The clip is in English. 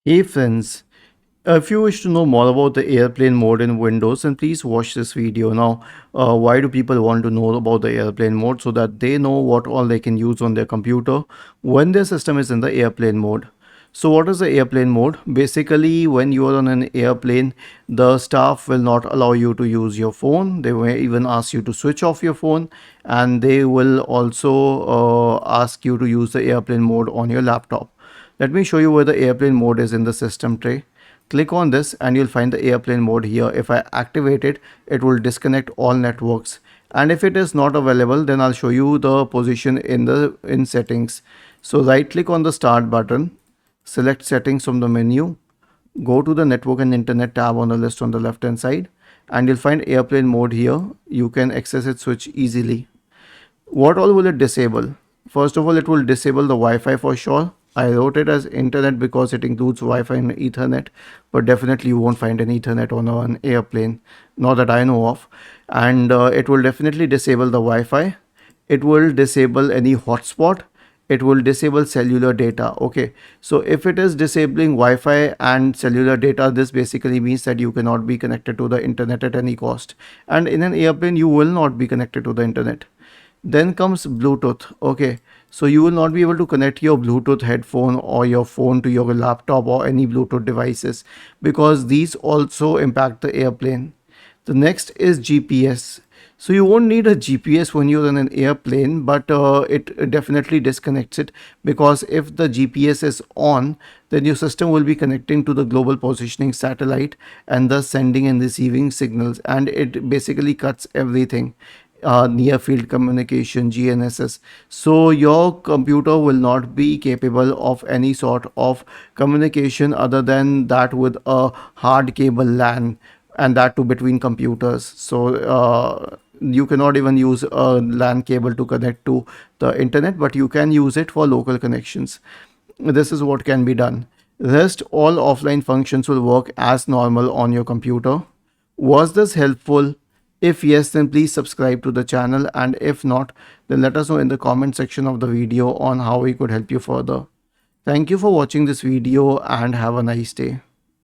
Hey friends, if you wish to know more about the airplane mode in Windows, then please watch this video. Now, why do people want to know about the airplane mode? So that they know what all they can use on their computer when their system is in the airplane mode. So what is the airplane mode? Basically, when you are on an airplane, the staff will not allow you to use your phone. They may even ask you to switch off your phone, and they will also ask you to use the airplane mode on your laptop. Let me show you where the airplane mode is in the system tray. Click on this and you'll find the airplane mode here. If I activate it, it will disconnect all networks. And if it is not available, then I'll show you the position in settings. So right click on the start button, select settings from the menu, go to the network and internet tab on the list on the left hand side, and you'll find airplane mode here. You can access it switch easily. What all will it disable? First of all, it will disable the Wi-Fi for sure. I wrote it as internet because it includes Wi-Fi and Ethernet, but definitely you won't find an Ethernet on an airplane, not that I know of. And it will definitely disable the Wi-Fi. It will disable any hotspot. It will disable cellular data. Okay, so if it is disabling Wi-Fi and cellular data, this basically means that you cannot be connected to the internet at any cost. And in an airplane, you will not be connected to the internet. Then comes Bluetooth. Okay, so you will not be able to connect your Bluetooth headphone or your phone to your laptop or any Bluetooth devices because these also impact the airplane. The next is GPS. So you won't need a GPS when you're in an airplane, but it definitely disconnects it, because if the GPS is on, then your system will be connecting to the global positioning satellite and thus sending and receiving signals, and it basically cuts everything. Near field communication, GNSS. So your computer will not be capable of any sort of communication other than that with a hard cable LAN, and that too between computers. So you cannot even use a LAN cable to connect to the internet, but you can use it for local connections. This is what can be done. Rest all offline functions will work as normal on your computer. Was this helpful? If yes, then please subscribe to the channel, and if not, then let us know in the comment section of the video on how we could help you further. Thank you for watching this video and have a nice day.